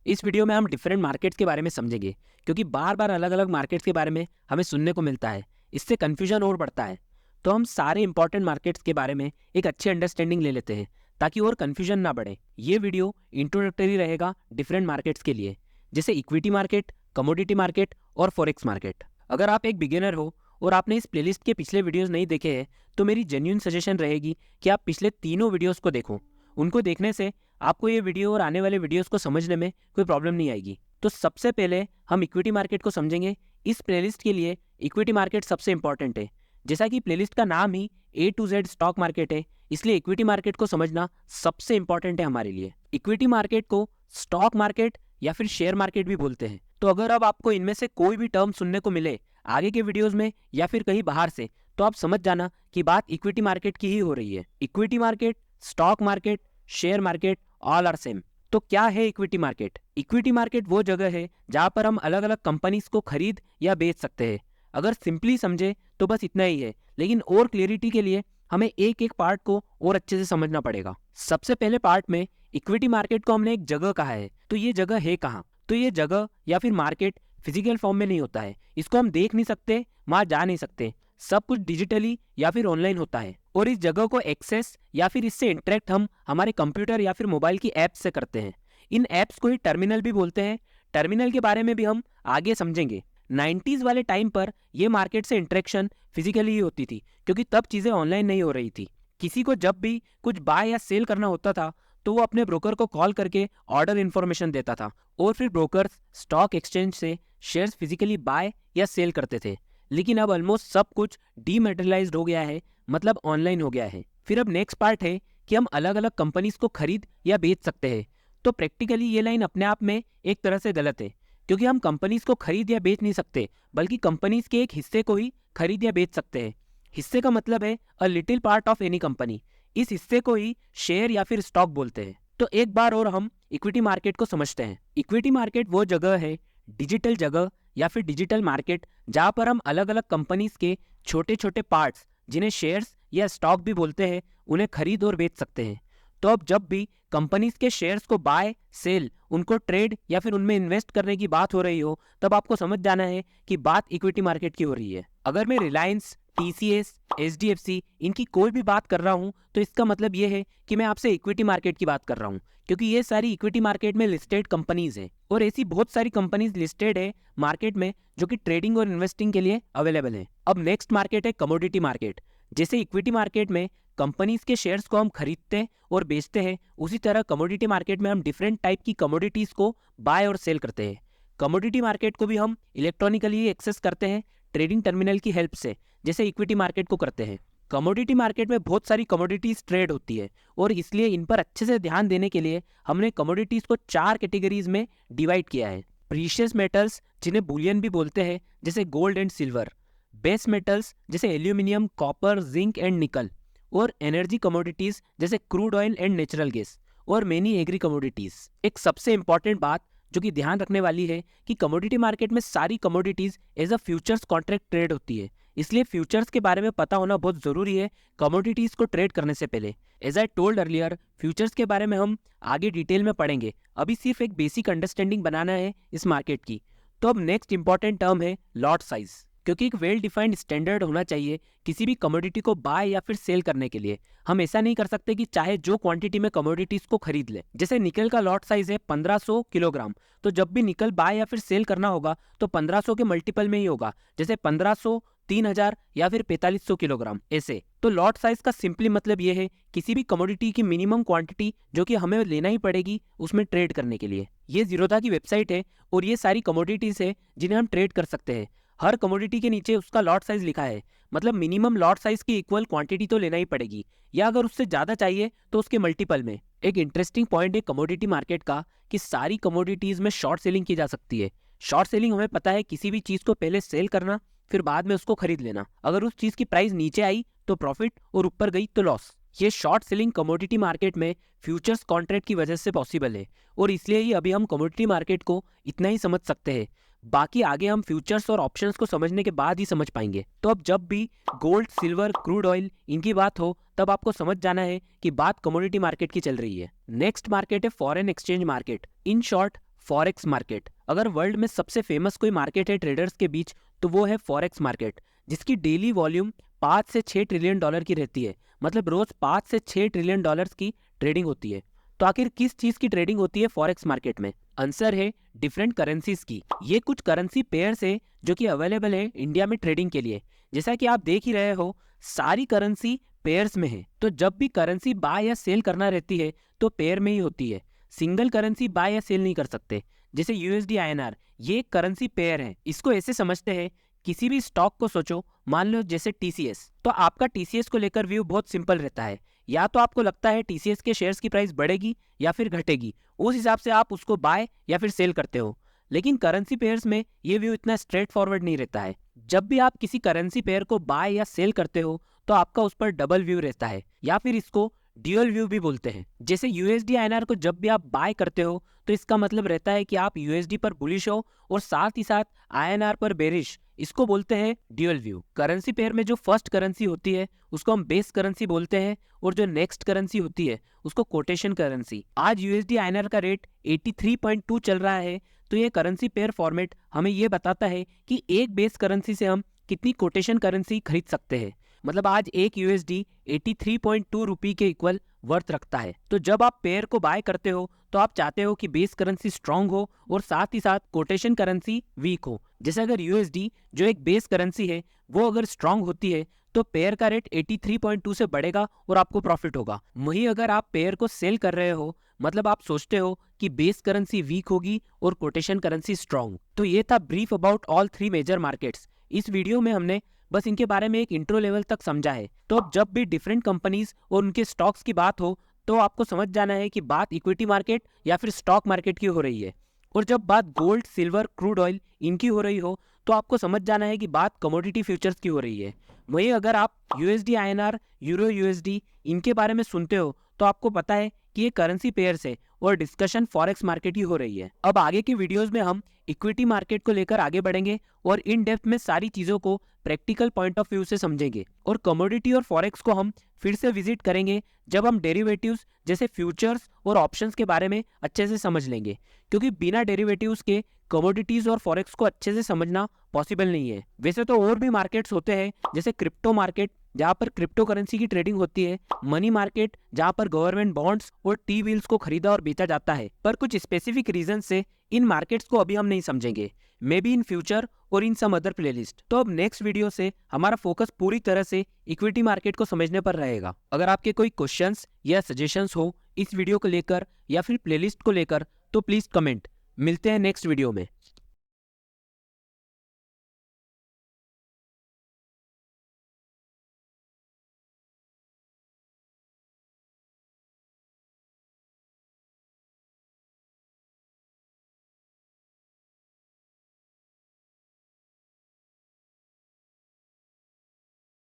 इस वीडियो में हम डिफरेंट मार्केट्स के बारे में समझेंगे, क्योंकि बार बार अलग अलग मार्केट्स के बारे में हमें सुनने को मिलता है। इससे कन्फ्यूजन और बढ़ता है। तो हम सारे इंपॉर्टेंट मार्केट्स के बारे में एक अच्छी अंडरस्टैंडिंग ले लेते हैं, ताकि और कन्फ्यूजन ना बढ़े। ये वीडियो इंट्रोडक्टरी रहेगा डिफरेंट मार्केट्स के लिए, जैसे इक्विटी मार्केट, कमोडिटी मार्केट और फॉरेक्स मार्केट। अगर आप एक बिगिनर हो और आपने इस प्लेलिस्ट के पिछले वीडियोस नहीं देखे हैं, तो मेरी जेन्युइन सजेशन रहेगी कि आप पिछले तीनों वीडियोस को देखो। उनको देखने से आपको ये वीडियो और आने वाले वीडियोस को समझने में कोई प्रॉब्लम नहीं आएगी। तो सबसे पहले हम इक्विटी मार्केट को समझेंगे। इस प्लेलिस्ट के लिए इक्विटी मार्केट सबसे इंपॉर्टेंट है। जैसा कि प्लेलिस्ट का नाम ही A to Z stock market है, इसलिए इक्विटी मार्केट को समझना सबसे इंपॉर्टेंट है हमारे लिए। इक्विटी मार्केट को स्टॉक मार्केट या फिर शेयर मार्केट भी बोलते हैं। तो अगर अब आपको इनमें से कोई भी टर्म सुनने को मिले आगे के वीडियोस में या फिर कहीं बाहर से, तो आप समझ जाना कि बात इक्विटी मार्केट की ही हो रही है। Equity market, stock market, share market all are same. तो क्या है इक्विटी मार्केट? इक्विटी मार्केट वो जगह है जहां पर हम अलग अलग कंपनीज को खरीद या बेच सकते हैं। अगर सिंपली समझे तो बस इतना ही है, लेकिन और क्लियरिटी के लिए हमें एक एक पार्ट को और अच्छे से समझना पड़ेगा। सबसे पहले पार्ट में इक्विटी मार्केट को हमने एक जगह कहा है, तो ये जगह है कहाँ? तो ये जगह या फिर मार्केट फिजिकल फॉर्म में नहीं होता है। इसको हम देख नहीं सकते, वहां जा नहीं सकते। सब कुछ डिजिटली या फिर ऑनलाइन होता है, और इस जगह को एक्सेस या फिर इससे इंटरेक्ट हम हमारे कंप्यूटर या फिर मोबाइल की ऐप से करते हैं। इन ऐप्स को ही टर्मिनल भी बोलते हैं। टर्मिनल के बारे में भी हम आगे समझेंगे। 90s वाले टाइम पर यह मार्केट से इंटरेक्शन फिजिकली ही होती थी, क्योंकि तब चीजें ऑनलाइन नहीं हो रही थी। किसी को जब भी कुछ बाय या सेल करना होता था, तो वो अपने ब्रोकर को कॉल करके ऑर्डर इन्फॉर्मेशन देता था, और फिर ब्रोकर्स स्टॉक एक्सचेंज से शेयर्स फिजिकली बाय या सेल करते थे। लेकिन अब ऑलमोस्ट सब कुछ डीमेटेरियलाइज्ड हो गया है, मतलब ऑनलाइन हो गया है। फिर अब नेक्स्ट पार्ट है कि हम अलग अलग कंपनीज को खरीद या बेच सकते हैं। तो प्रैक्टिकली ये लाइन अपने आप में एक तरह से गलत है, क्योंकि हम कंपनीज को खरीद या बेच नहीं सकते, बल्कि कंपनीज के एक हिस्से को ही खरीद या बेच सकते हैं। हिस्से का मतलब है a little part of any company. इस हिस्से को ही शेयर या फिर स्टॉक बोलते हैं। तो एक बार और हम इक्विटी मार्केट को समझते हैं। इक्विटी मार्केट वो जगह है, डिजिटल जगह या फिर डिजिटल मार्केट, जहां पर हम अलग अलग कंपनीज के छोटे छोटे पार्ट्स, जिन्हें शेयर्स या स्टॉक भी बोलते हैं, उन्हें खरीद और बेच सकते हैं। तो अब जब भी कंपनीज के शेयर्स को बाय सेल, उनको ट्रेड या फिर उनमें इन्वेस्ट करने की बात हो रही हो, तब आपको समझ जाना है कि बात इक्विटी मार्केट की हो रही है। अगर मैं रिलायंस, TCS, HDFC इनकी कोई भी बात कर रहा हूं, तो इसका मतलब यह है कि मैं आपसे इक्विटी मार्केट की बात कर रहा हूं, क्योंकि ये सारी इक्विटी मार्केट में लिस्टेड कंपनीज हैं, और ऐसी बहुत सारी कंपनीज लिस्टेड है मार्केट में जो कि ट्रेडिंग और इन्वेस्टिंग के लिए अवेलेबल है। अब नेक्स्ट मार्केट है कमोडिटी मार्केट। जैसे इक्विटी मार्केट में कंपनीज के शेयर्स को हम खरीदते और बेचते हैं, उसी तरह कमोडिटी मार्केट में हम डिफरेंट टाइप की कमोडिटीज को बाय और सेल करते हैं। कमोडिटी मार्केट को भी हम इलेक्ट्रॉनिकली एक्सेस करते हैं ट्रेडिंग टर्मिनल की हेल्प से, जैसे इक्विटी मार्केट को करते हैं। कमोडिटी मार्केट में बहुत सारी कमोडिटीज ट्रेड होती है, और इसलिए इन पर अच्छे से ध्यान देने के लिए हमने कमोडिटीज को 4 कैटेगरीज में डिवाइड किया है। प्रीशियस मेटल्स, जिन्हें बुलियन भी बोलते हैं, जैसे gold and silver. Base metals, जैसे aluminium, copper, zinc and nickel. और एनर्जी कमोडिटीज, जैसे crude oil and natural gas. और मेनी एग्री कमोडिटीज। एक सबसे इंपॉर्टेंट बात जो कि ध्यान रखने वाली है कि कमोडिटी मार्केट में सारी commodities as a futures contract trade होती है, इसलिए फ्यूचर्स के बारे में पता होना बहुत जरूरी है कमोडिटीज को ट्रेड करने से पहले। As I told earlier, futures के बारे में हम आगे डिटेल में पढ़ेंगे, अभी सिर्फ एक बेसिक अंडरस्टैंडिंग बनाना है इस मार्केट की। तो अब नेक्स्ट इंपॉर्टेंट टर्म है लॉट साइज, क्योंकि एक वेल डिफाइंड स्टैंडर्ड होना चाहिए किसी भी कमोडिटी को बाय या फिर सेल करने के लिए। हम ऐसा नहीं कर सकते कि चाहे जो क्वांटिटी में कमोडिटीज को खरीद ले। जैसे निकल का लॉट साइज है 1500 किलोग्राम, तो जब भी निकल बाय या फिर सेल करना होगा तो 1500 के मल्टीपल में ही होगा, जैसे 1500, 3000 या फिर 4500 किलोग्राम ऐसे। तो लॉट साइज का सिंपली मतलब ये है किसी भी कमोडिटी की मिनिमम क्वांटिटी जो कि हमें लेना ही पड़ेगी उसमें ट्रेड करने के लिए। ये जीरोधा की वेबसाइट है, और ये सारी कमोडिटीज है जिन्हें हम ट्रेड कर सकते हैं। हर कमोडिटी के नीचे उसका लॉट साइज लिखा है, मतलब मिनिमम लॉट साइज की इक्वल क्वांटिटी तो लेना ही पड़ेगी, या अगर उससे ज्यादा चाहिए तो उसके मल्टीपल में। एक इंटरेस्टिंग पॉइंट है कमोडिटी मार्केट का कि सारी कमोडिटीज में शॉर्ट सेलिंग की जा सकती है। शॉर्ट सेलिंग हमें पता है किसी भी चीज को पहले सेल करना, फिर बाद में उसको खरीद लेना। अगर उस चीज की प्राइस नीचे आई तो प्रॉफिट, और ऊपर गई तो लॉस। ये शॉर्ट सेलिंग कमोडिटी मार्केट में फ्यूचर्स कॉन्ट्रैक्ट की वजह से पॉसिबल है, और इसलिए ही अभी हम कमोडिटी मार्केट को इतना ही समझ सकते हैं। बाकी आगे हम फ्यूचर्स और ऑप्शंस को समझने के बाद ही समझ पाएंगे। तो अब जब भी गोल्ड, सिल्वर, क्रूड ऑयल इनकी बात हो, तब आपको समझ जाना है कि बात कमोडिटी मार्केट की चल रही है। नेक्स्ट मार्केट है foreign exchange market, in short forex market. अगर वर्ल्ड में सबसे फेमस कोई मार्केट है ट्रेडर्स के बीच तो वो है फॉरेक्स मार्केट, जिसकी डेली वॉल्यूम 5 से 6 ट्रिलियन डॉलर की रहती है। मतलब रोज 5 से 6 ट्रिलियन डॉलर्स की ट्रेडिंग होती है। तो आखिर किस चीज की ट्रेडिंग होती है फॉरेक्स मार्केट में? आंसर है डिफरेंट करेंसीज की। ये कुछ करेंसी पेयर्स है जो कि अवेलेबल है इंडिया में ट्रेडिंग के लिए। जैसा कि आप देख ही रहे हो, सारी करेंसी पेयर्स में है। तो जब भी करेंसी बाय या सेल करना रहती है तो पेयर में ही होती है। सिंगल करेंसी बाय या सेल नहीं कर सकते। जैसे यूएसडी आईएनआर, ये एक करेंसी पेयर है। इसको ऐसे समझते हैं, किसी भी स्टॉक को सोचो, मान लो जैसे टीसीएस। तो आपका टीसीएस को लेकर व्यू बहुत सिंपल रहता है। या तो आपको लगता है टीसीएस के शेयर्स की प्राइस बढ़ेगी या फिर घटेगी, उस हिसाब से आप उसको बाय या फिर सेल करते हो। लेकिन करेंसी पेयर्स में ये व्यू इतना स्ट्रेट फॉरवर्ड नहीं रहता है। जब भी आप किसी करेंसी पेयर को बाय या सेल करते हो तो आपका उस पर डबल व्यू रहता है, या फिर इसको ड्यूअल व्यू भी बोलते हैं। जैसे यूएसडी आईएनआर को जब भी आप बाय करते हो तो इसका मतलब रहता है कि आप यूएसडी पर बुलिश हो और साथ ही साथ आईएनआर पर बेरिश। इसको बोलते हैं ड्यूअल व्यू। करेंसी पेयर में जो फर्स्ट करेंसी होती है उसको हम बेस करेंसी बोलते हैं, और जो नेक्स्ट करेंसी होती है उसको कोटेशन करेंसी। आज यूएसडी आईएनआर का रेट 83.2 चल रहा है। तो ये करेंसी पेयर फॉर्मेट हमें ये बताता है कि एक बेस करेंसी से हम कितनी कोटेशन करेंसी खरीद सकते हैं। मतलब आज एक यूएसडी 83.2 रुपये के इक्वल वर्थ रखता है। तो जब आप पेयर को बाय करते हो तो आप चाहते हो कि बेस करेंसी स्ट्रांग हो और साथ ही साथ कोटेशन करेंसी वीक हो। जैसे अगर यूएसडी जो एक बेस करेंसी है वो अगर स्ट्रांग होती है तो पेयर का रेट 83.2 से बढ़ेगा और आपको प्रॉफिट होगा। वहीं अगर आप पेयर को सेल कर रहे हो, मतलब आप सोचते हो कि बेस करेंसी वीक होगी और कोटेशन करेंसी स्ट्रांग। तो ये था brief about all 3 major markets. इस वीडियो में हमने बस इनके बारे में एक इंट्रो लेवल तक समझा है। तो अब जब भी डिफरेंट कंपनीज और उनके स्टॉक्स की बात हो तो आपको समझ जाना है कि बात इक्विटी मार्केट या फिर स्टॉक मार्केट की हो रही है। और जब बात गोल्ड, सिल्वर, क्रूड ऑयल इनकी हो रही हो तो आपको समझ जाना है कि बात कमोडिटी फ्यूचर्स की हो रही है। वहीं अगर आप यूएसडी आईएनआर, यूरो यूएसडी इनके बारे में सुनते हो तो आपको पता है कि ये करेंसी पेयर्स है और डिस्कशन फॉरेक्स मार्केट की हो रही है। अब आगे की वीडियोस में हम इक्विटी मार्केट को लेकर आगे बढ़ेंगे और इन डेप्थ में सारी चीजों को प्रैक्टिकल पॉइंट ऑफ व्यू से समझेंगे। और कमोडिटी और फॉरेक्स को हम फिर से विजिट करेंगे जब हम डेरिवेटिव्स जैसे फ्यूचर्स और ऑप्शंस के बारे में अच्छे से समझ लेंगे, क्योंकि बिना डेरिवेटिव्स के कमोडिटीज और फॉरेक्स को अच्छे से समझना पॉसिबल नहीं है। वैसे तो और भी मार्केट्स होते हैं, जैसे क्रिप्टो मार्केट जहाँ पर क्रिप्टो करेंसी की ट्रेडिंग होती है, मनी मार्केट जहाँ पर गवर्नमेंट बॉन्ड्स और टी बिल्स को खरीदा और बेचा जाता है। पर कुछ स्पेसिफिक रीजन से इन मार्केट्स को अभी हम नहीं समझेंगे, मे बी इन फ्यूचर और इन सम अदर प्लेलिस्ट। तो अब नेक्स्ट वीडियो से हमारा फोकस पूरी तरह से इक्विटी मार्केट को समझने पर रहेगा। अगर आपके कोई क्वेश्चंस या सजेशंस हो इस वीडियो को लेकर या फिर प्लेलिस्ट को लेकर तो प्लीज कमेंट। मिलते हैं नेक्स्ट वीडियो में।